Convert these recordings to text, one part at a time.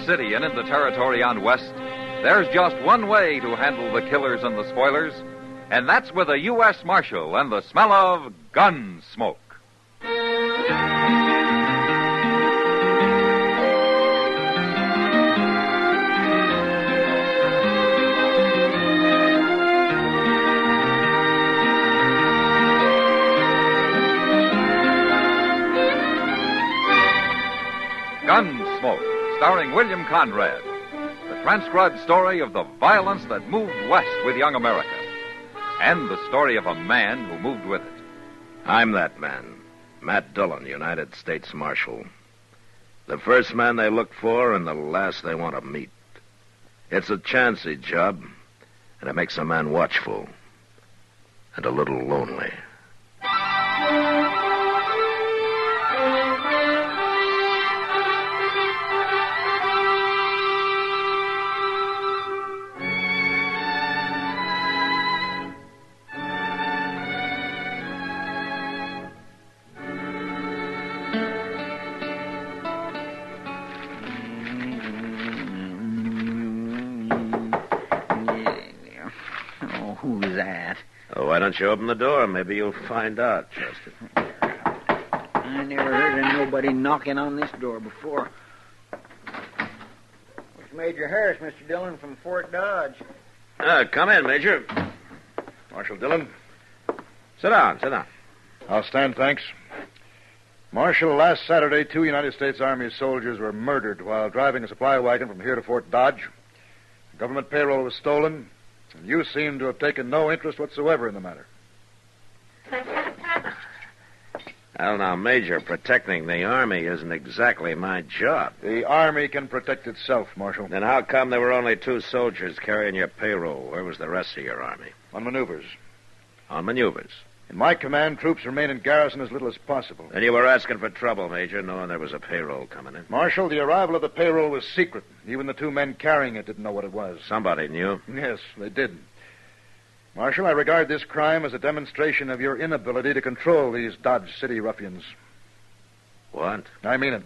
city and in the territory on West, there's just one way to handle the killers and the spoilers, and that's with a U.S. Marshal and the smell of Gunsmoke. Gunsmoke, starring William Conrad. The transcribed story of the violence that moved west with young America. And the story of a man who moved with it. I'm that man, Matt Dillon, United States Marshal. The first man they look for and the last they want to meet. It's a chancy job, and it makes a man watchful and a little lonely. Who's that? Oh, why don't you open the door? Maybe you'll find out, Chester. I never heard of nobody knocking on this door before. It's Major Harris, Mr. Dillon, from Fort Dodge. Come in, Major. Marshal Dillon. Sit down. I'll stand, thanks. Marshal, last Saturday, 2 United States Army soldiers were murdered while driving a supply wagon from here to Fort Dodge. Government payroll was stolen, and you seem to have taken no interest whatsoever in the matter. Well, now, Major, protecting the Army isn't exactly my job. The Army can protect itself, Marshal. Then how come there were only 2 soldiers carrying your payroll? Where was the rest of your Army? On maneuvers. On maneuvers. In my command, troops remain in garrison as little as possible. Then you were asking for trouble, Major, knowing there was a payroll coming in. Marshal, the arrival of the payroll was secret. Even the 2 men carrying it didn't know what it was. Somebody knew. Yes, they did. Marshal, I regard this crime as a demonstration of your inability to control these Dodge City ruffians. What? I mean it.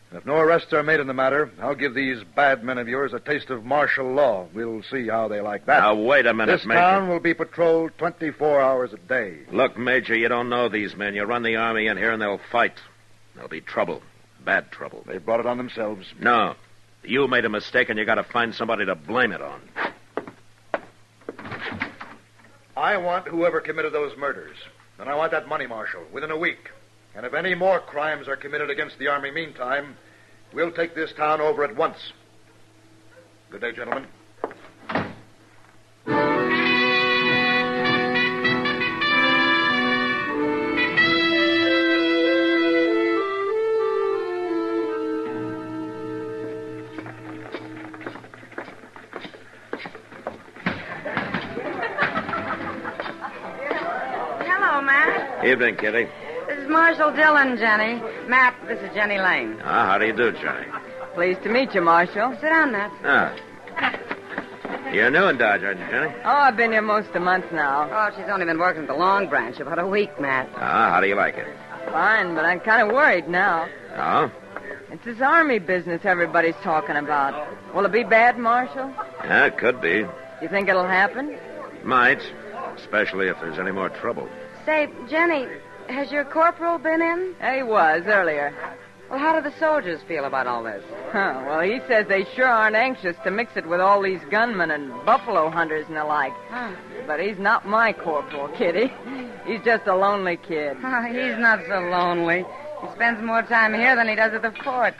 And if no arrests are made in the matter, I'll give these bad men of yours a taste of martial law. We'll see how they like that. Now, wait a minute, This Major. town will be patrolled 24 hours a day. Look, Major, you don't know these men. You run the Army in here and they'll fight. There'll be trouble. Bad trouble. They brought it on themselves. No. You made a mistake and you got to find somebody to blame it on. I want whoever committed those murders. And I want that money, Marshal, within a week. And if any more crimes are committed against the Army meantime, we'll take this town over at once. Good day, gentlemen. Evening, Kitty. This is Marshal Dillon, Jenny. Matt, this is Jenny Lane. How do you do, Johnny? Pleased to meet you, Marshal. Sit down, Matt. You're new in Dodge, aren't you, Johnny? Oh, I've been here most a month now. Oh, she's only been working at the Long Branch about a week, Matt. How do you like it? Fine, but I'm kind of worried now. Oh? It's this Army business everybody's talking about. Will it be bad, Marshal? Yeah, it could be. You think it'll happen? Might, especially if there's any more trouble. Say, Jenny, has your corporal been in? He was, earlier. Well, how do the soldiers feel about all this? Well, he says they sure aren't anxious to mix it with all these gunmen and buffalo hunters and the like. But he's not my corporal, Kitty. He's just a lonely kid. He's not so lonely. He spends more time here than he does at the fort.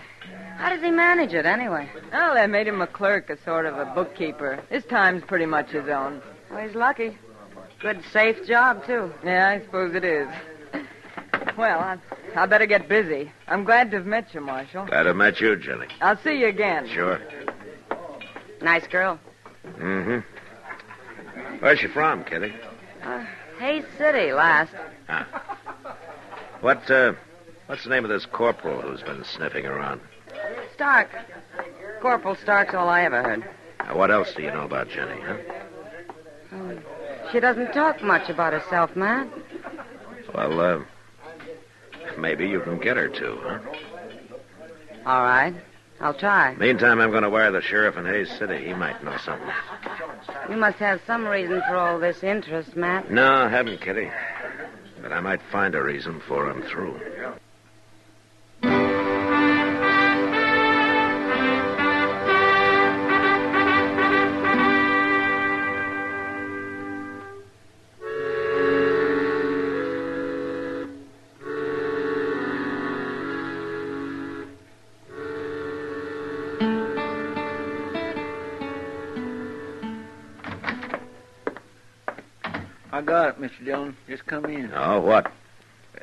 How does he manage it, anyway? Well, they made him a clerk, a sort of a bookkeeper. His time's pretty much his own. Well, he's lucky. Good, safe job, too. Yeah, I suppose it is. Well, I better get busy. I'm glad to have met you, Marshal. Glad to have met you, Jenny. I'll see you again. Sure. Nice girl. Mm-hmm. Where's she from, Kitty? Hayes City, last. What's the name of this corporal who's been sniffing around? Stark. Corporal Stark's all I ever heard. Now, what else do you know about Jenny, huh? She doesn't talk much about herself, Matt. Well, maybe you can get her to, huh? All right. I'll try. Meantime, I'm going to wire the sheriff in Hayes City. He might know something. You must have some reason for all this interest, Matt. No, I haven't, Kitty. But I might find a reason before I'm through. I got it, Mr. Dillon. Just come in. Oh, what?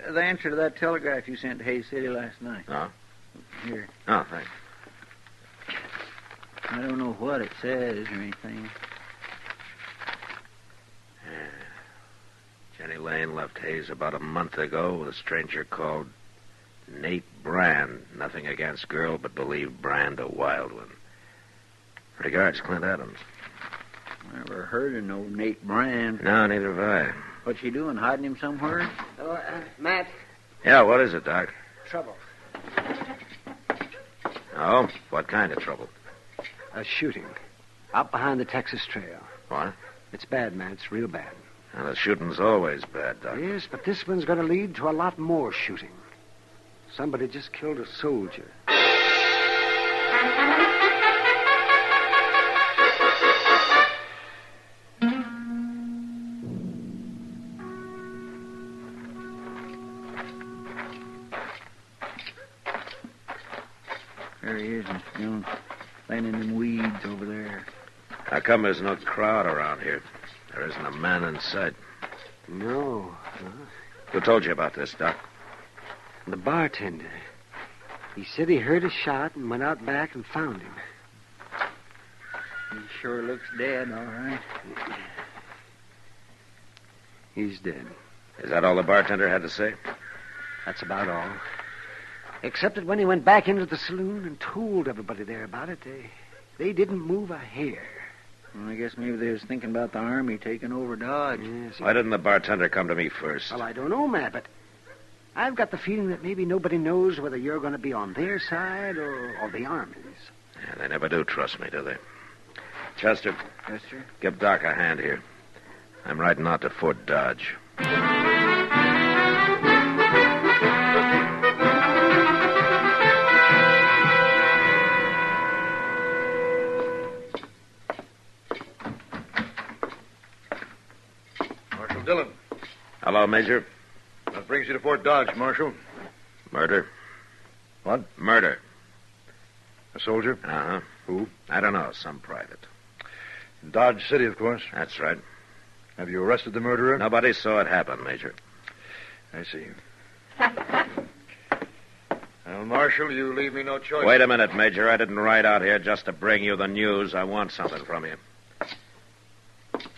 The answer to that telegraph you sent to Hayes City last night. Oh? Here. Oh, thanks. I don't know what it says or anything. Jenny Lane left Hayes about a month ago with a stranger called Nate Brand. Nothing against girl, but believed Brand a wild one. Regards, Clint Adams. Never heard of no Nate Brand. No, neither have I. What's she doing, hiding him somewhere? Oh, Matt, Yeah, what is it, Doc? trouble. Oh, what kind of trouble? A shooting. Out behind the Texas Trail. What? It's bad, man. It's real bad. Well, the shooting's always bad, Doc. Yes, but this one's going to lead to a lot more shooting. Somebody just killed a soldier. There he is, Mr. Dillon. Laying in them weeds over there. How come there's no crowd around here? There isn't a man in sight. No. Who told you about this, Doc? The bartender. He said he heard a shot and went out back and found him. He sure looks dead, all right. He's dead. Is that all the bartender had to say? That's about all. Except that when he went back into the saloon and told everybody there about it, they didn't move a hair. Well, I guess maybe they was thinking about the Army taking over Dodge. Yes. Why didn't the bartender come to me first? Well, I don't know, Matt, but I've got the feeling that maybe nobody knows whether you're going to be on their side or the Army's. Yeah, they never do trust me, do they? Chester, Yes, sir. give Doc a hand here. I'm riding out to Fort Dodge. Marshal Dillon. Hello, Major. What brings you to Fort Dodge, Marshal? Murder. What? Murder. A soldier? Uh-huh. Who? I don't know. Some private. Dodge City, of course. That's right. Have you arrested the murderer? Nobody saw it happen, Major. I see. Well, Marshal, you leave me no choice. Wait a minute, Major. I didn't ride out here just to bring you the news. I want something from you.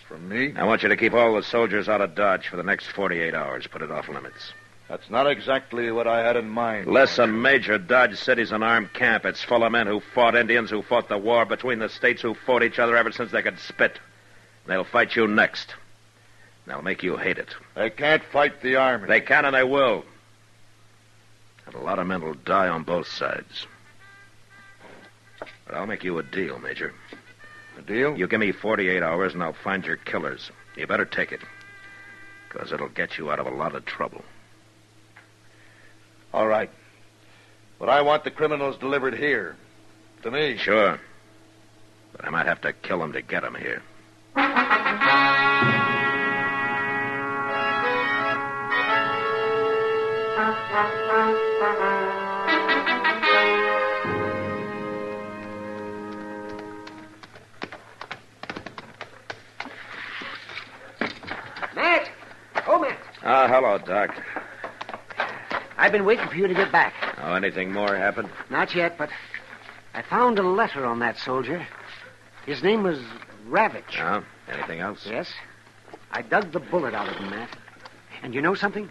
From me? I want you to keep all the soldiers out of Dodge for the next 48 hours. Put it off limits. That's not exactly what I had in mind. Listen, Major, Dodge City's an armed camp. It's full of men who fought Indians, who fought the war between the states, who fought each other ever since they could spit. They'll fight you next. They'll make you hate it. They can't fight the Army. They can and they will. And a lot of men will die on both sides. But I'll make you a deal, Major. A deal? You give me 48 hours and I'll find your killers. You better take it. Because it'll get you out of a lot of trouble. All right. But I want the criminals delivered here. To me. Sure. But I might have to kill them to get them here. Matt! Oh, Matt! Hello, Doc. I've been waiting for you to get back. Oh, anything more happened? Not yet, but I found a letter on that soldier. His name was Ravitch. Oh, anything else? Yes. I dug the bullet out of him, Matt. And you know something?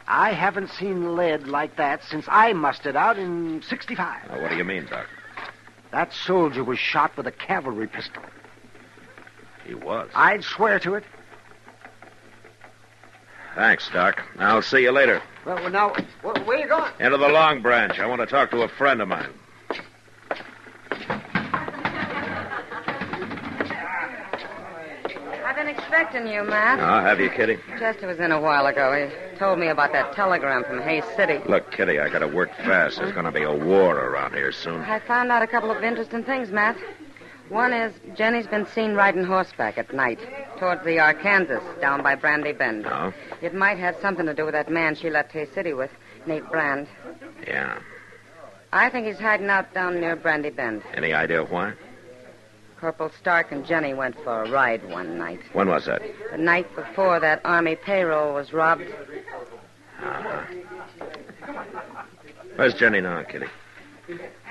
I haven't seen lead like that since I mustered out in 65. Oh, what do you mean, Doc? That soldier was shot with a cavalry pistol. He was. I'd swear to it. Thanks, Doc. I'll see you later. Well, now, where are you going? Into the Long Branch. I want to talk to a friend of mine. I've been expecting you, Matt. Oh, have you, Kitty? Chester was in a while ago. He told me about that telegram from Hayes City. Look, Kitty, I gotta work fast. There's gonna be a war around here soon. I found out a couple of interesting things, Matt. One is Jenny's been seen riding horseback at night towards the Arkansas down by Brandy Bend. Oh? It might have something to do with that man she left Hayes City with, Nate Brand. Yeah. I think he's hiding out down near Brandy Bend. Any idea why? Corporal Stark and Jenny went for a ride one night. When was that? The night before that Army payroll was robbed. Uh-huh. Where's Jenny now, Kitty?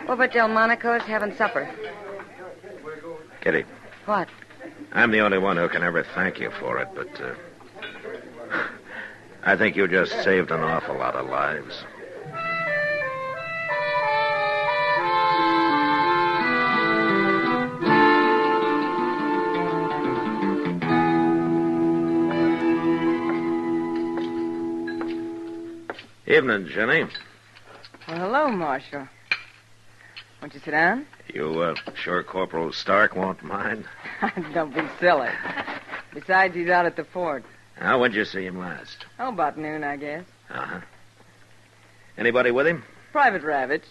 Over at Delmonico's having supper. Kitty, What? I'm the only one who can ever thank you for it, but I think you just saved an awful lot of lives. Evening, Jenny. Well, hello, Marshal. Won't you sit down? You sure Corporal Stark won't mind? Don't be silly. Besides, he's out at the fort. Now, when'd you see him last? Oh, about noon, I guess. Uh-huh. Anybody with him? Private Ravitch.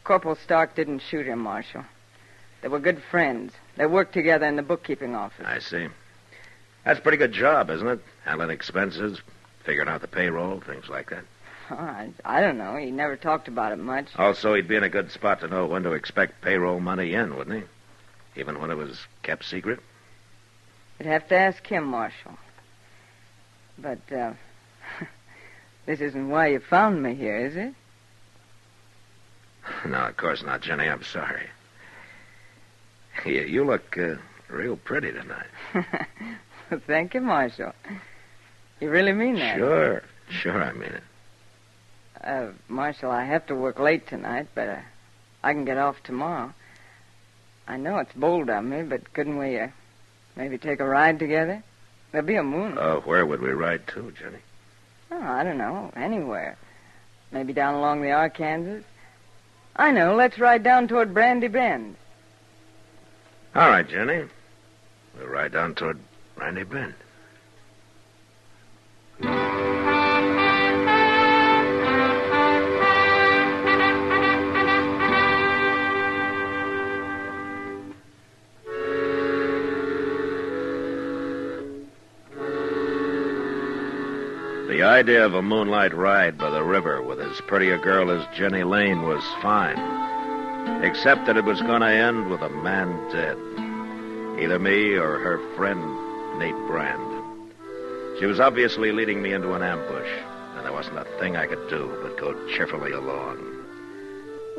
Corporal Stark didn't shoot him, Marshal. They were good friends. They worked together in the bookkeeping office. I see. That's a pretty good job, isn't it? Handling expenses, figuring out the payroll, things like that. Oh, I don't know. He never talked about it much. Also, he'd be in a good spot to know when to expect payroll money in, wouldn't he? Even when it was kept secret? You'd have to ask him, Marshal. But, this isn't why you found me here, is it? No, of course not, Jenny. I'm sorry. You look real pretty tonight. Well, thank you, Marshal. You really mean that? Sure, I mean it. Marshal, I have to work late tonight, but I can get off tomorrow. I know it's bold of me, but couldn't we maybe take a ride together? There'll be a moon. Oh, where would we ride to, Jenny? Oh, I don't know. Anywhere. Maybe down along the Arkansas. I know. Let's ride down toward Brandy Bend. All right, Jenny. We'll ride down toward Brandy Bend. The idea of a moonlight ride by the river with as pretty a girl as Jenny Lane was fine, except that it was going to end with a man dead. Either me or her friend, Nate Brand. She was obviously leading me into an ambush, and there wasn't a thing I could do but go cheerfully along.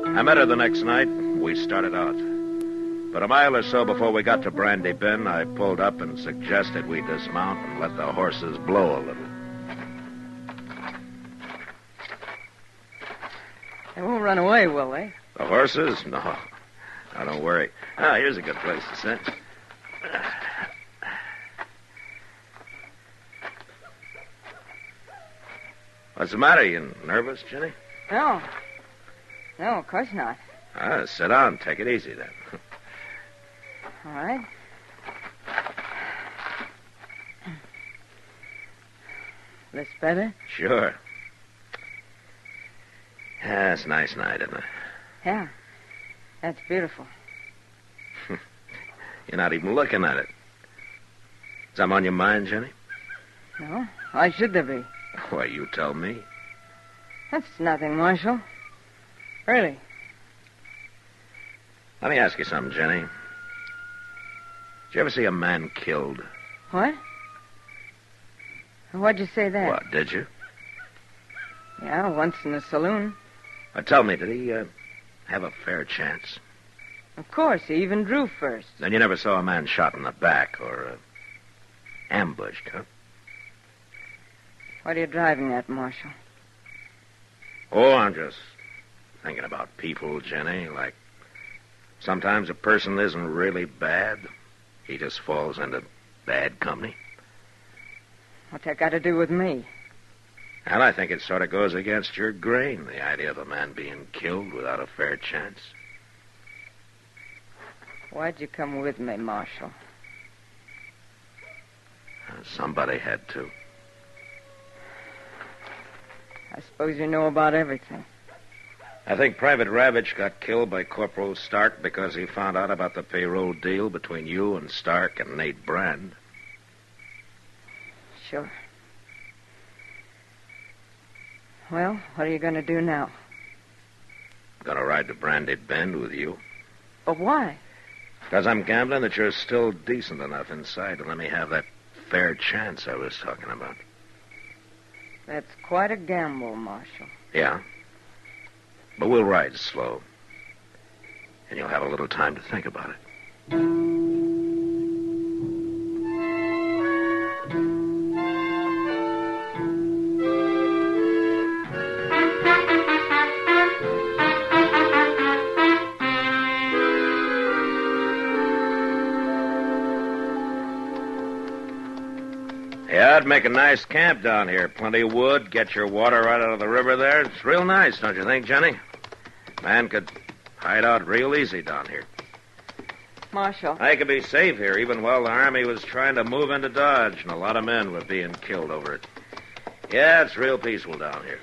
I met her the next night. We started out. But a mile or so before we got to Brandy Bend, I pulled up and suggested we dismount and let the horses blow a little. They won't run away, will they? The horses? No. Now, don't worry. Here's a good place to sit. What's the matter? You nervous, Jenny? No. No, of course not. Sit down. Take it easy, then. All right. This better? Sure. Yeah, it's a nice night, isn't it? Yeah. That's beautiful. You're not even looking at it. Something on your mind, Jenny? No? Why should there be? Why, you tell me. That's nothing, Marshal. Really. Let me ask you something, Jenny. Did you ever see a man killed? What? Why'd you say that? What, did you? Yeah, once in a saloon. Tell me, did he have a fair chance? Of course, he even drew first. Then you never saw a man shot in the back or ambushed, huh? What are you driving at, Marshal? Oh, I'm just thinking about people, Jenny. Like, sometimes a person isn't really bad. He just falls into bad company. What's that got to do with me? And I think it sort of goes against your grain, the idea of a man being killed without a fair chance. Why'd you come with me, Marshal? Somebody had to. I suppose you know about everything. I think Private Ravitch got killed by Corporal Stark because he found out about the payroll deal between you and Stark and Nate Brand. Sure. Well, what are you going to do now? Gonna ride to Brandy Bend with you. But why? Because I'm gambling that you're still decent enough inside to let me have that fair chance I was talking about. That's quite a gamble, Marshal. Yeah. But we'll ride slow. And you'll have a little time to think about it. Yeah, I'd make a nice camp down here. Plenty of wood, get your water right out of the river there. It's real nice, don't you think, Jenny? Man could hide out real easy down here. Marshal. I could be safe here even while the Army was trying to move into Dodge, and a lot of men were being killed over it. Yeah, it's real peaceful down here.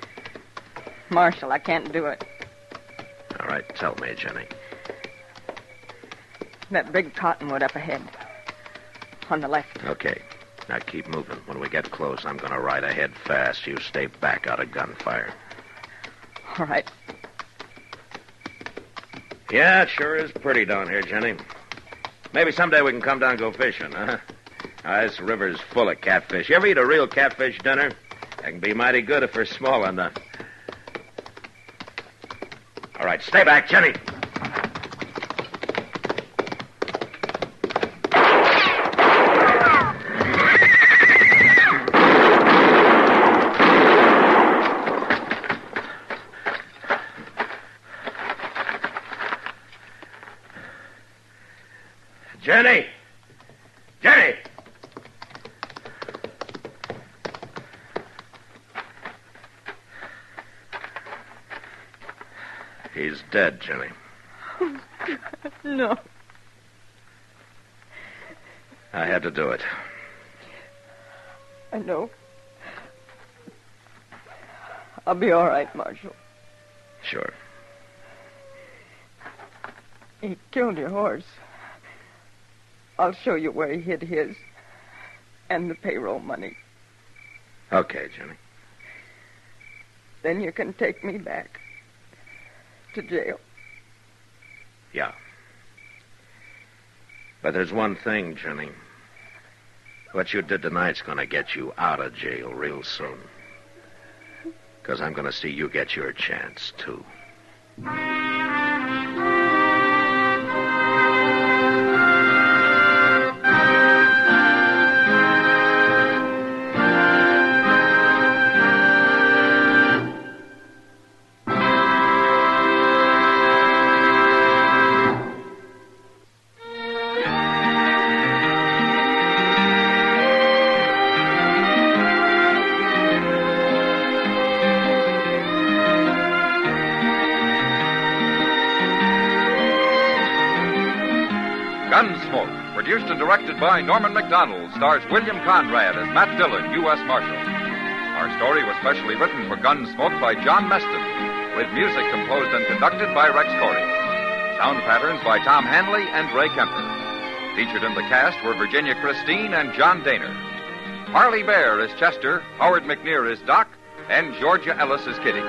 Marshal, I can't do it. All right, tell me, Jenny. That big cottonwood up ahead. On the left. Okay. Now keep moving. When we get close, I'm going to ride ahead fast. You stay back out of gunfire. All right. Yeah, it sure is pretty down here, Jenny. Maybe someday we can come down and go fishing, huh? This river's full of catfish. You ever eat a real catfish dinner? That can be mighty good if they're small enough. All right, stay back, Jenny. Jenny! Jenny! He's dead, Jenny. Oh, God, no. I had to do it. I know. I'll be all right, Marshal. Sure. He killed your horse. I'll show you where he hid his and the payroll money. Okay, Jenny. Then you can take me back to jail. Yeah. But there's one thing, Jenny. What you did tonight's going to get you out of jail real soon. Because I'm going to see you get your chance, too. Gunsmoke, produced and directed by Norman MacDonald, stars William Conrad as Matt Dillon, U.S. Marshal. Our story was specially written for Gunsmoke by John Meston, with music composed and conducted by Rex Corey. Sound patterns by Tom Hanley and Ray Kemper. Featured in the cast were Virginia Christine and John Daner. Harley Bear is Chester, Howard McNear is Doc, and Georgia Ellis is Kitty.